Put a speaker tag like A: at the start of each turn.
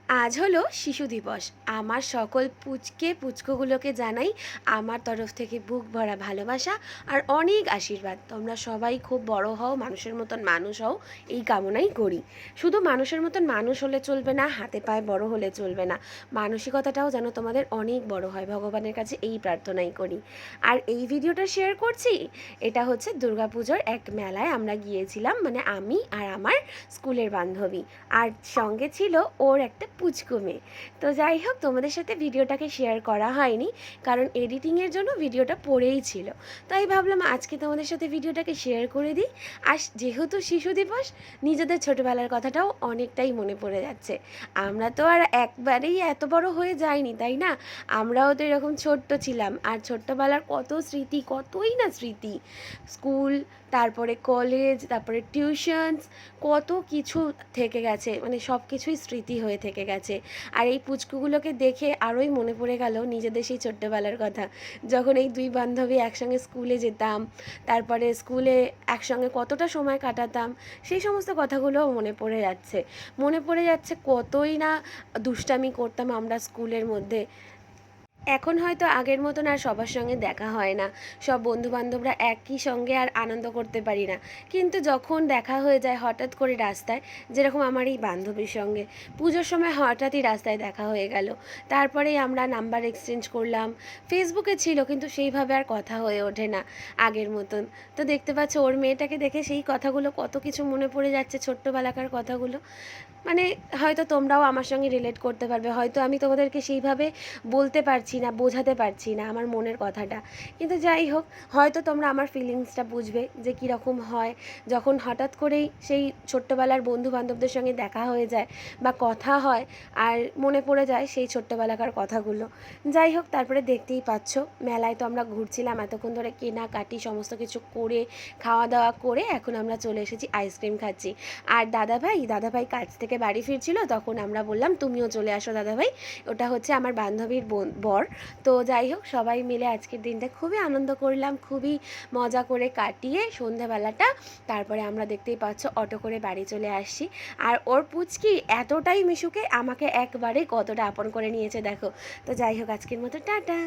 A: আজ হলো শিশু দিবস। আমার সকল পুচকুগুলোকে জানাই আমার তরফ থেকে বুক ভরা ভালোবাসা আর অনেক আশীর্বাদ। তোমরা সবাই খুব বড় হও, মানুষের মতন মানুষ হও, এই কামনাই করি। শুধু মানুষের মতন মানুষ হলে চলবে না, হাতে পায়ে বড় হলে চলবে না, মানসিকতাটাও যেন তোমাদের অনেক বড় হয়, ভগবানের কাছে এই প্রার্থনাই করি। আর এই ভিডিওটা শেয়ার করছি, এটা হচ্ছে দুর্গাপুজোর এক মেলায় আমরা গিয়েছিলাম, মানে আমি আর আমার স্কুলের বান্ধবী, আর সঙ্গে ছিল ওর একটা পুচকু মেয়ে। তো যাই হোক, তোমাদের সাথে ভিডিওটাকে শেয়ার করা হয়নি কারণ এডিটিংয়ের জন্য ভিডিওটা পড়েই ছিল। তাই ভাবলাম আজকে তোমাদের সাথে ভিডিওটাকে শেয়ার করে দিই। আর যেহেতু শিশু দিবস, নিজেদের ছোটোবেলার কথাটাও অনেকটাই মনে পড়ে যাচ্ছে। আমরা তো আর একবারেই এত বড় হয়ে যাইনি, তাই না? আমরাও তো এরকম ছোট্ট ছিলাম, আর ছোট্টবেলার কত স্মৃতি, কতই না স্মৃতি। স্কুল, তারপরে কলেজ, তারপরে টিউশনস, কত কিছু থেকে গেছে, মানে সব কিছুই স্মৃতি হয়ে থেকে গেছে। আর এই পুচকুগুলোকে দেখে আরোই মনে পড়ে গেল নিজেদের সেই ছোট্টবেলার কথা, যখন এই দুই বান্ধবী একসঙ্গে স্কুলে যেতাম, তারপরে স্কুলে একসঙ্গে কতটা সময় কাটাতাম, সেই সমস্ত কথাগুলোও মনে পড়ে যাচ্ছে। মনে পড়ে যাচ্ছে কতই না দুষ্টামি করতাম আমরা স্কুলের মধ্যে। এখন হয়তো আগের মতন আর সবার সঙ্গে দেখা হয় না, সব বন্ধুবান্ধবরা একই সঙ্গে আর আনন্দ করতে পারি না। কিন্তু যখন দেখা হয়ে যায় হঠাৎ করে রাস্তায়, যেরকম আমার এই বান্ধবীর সঙ্গে পুজোর সময় হঠাৎই রাস্তায় দেখা হয়ে গেল, তারপরেই আমরা নাম্বার এক্সচেঞ্জ করলাম। ফেসবুকে ছিল, কিন্তু সেইভাবে আর কথা হয়ে ওঠে না আগের মতন। তো দেখতে পাচ্ছ ওর মেয়েটাকে দেখে সেই কথাগুলো, কত কিছু মনে পড়ে যাচ্ছে, ছোট্টবেলাকার কথাগুলো। মানে হয়তো তোমরাও আমার সঙ্গে রিলেট করতে পারবে, হয়তো আমি তোমাদেরকে সেইভাবে বলতে পারছি না, বোঝাতে পারছি না আমার মনের কথাটা, কিন্তু যাই হোক, হয়তো তোমরা আমার ফিলিংসটা বুঝবে যে কীরকম হয় যখন হঠাৎ করেই সেই ছোট্টবেলার বন্ধু বান্ধবদের সঙ্গে দেখা হয়ে যায় বা কথা হয়, আর মনে পড়ে যায় সেই ছোট্টবেলাকার কথাগুলো। যাই হোক, তারপরে দেখতেই পাচ্ছ মেলায় তো আমরা ঘুরছিলাম এতক্ষণ ধরে, কেনাকাটি সমস্ত কিছু করে, খাওয়া দাওয়া করে এখন আমরা চলে এসেছি আইসক্রিম খাচ্ছি। আর দাদাভাই কাজ থেকে বাড়ি ফিরছিল, তখন আমরা বললাম তুমিও চলে আসো দাদাভাই। ওটা হচ্ছে আমার বান্ধবীর বর। তো যাই হোক, সবাই মিলে আজকের দিনটা খুবই আনন্দ করলাম, খুবই মজা করে কাটিয়ে সন্ধেবেলাটা তারপরে আমরা দেখতেই পাচ্ছ অটো করে বাড়ি চলে আসছি। আর ওর পুচকি এতটাই মিশুকে আমাকে একবারে কতটা আপন করে নিয়েছে দেখো। তো যাই হোক, আজকের মতো টাটা।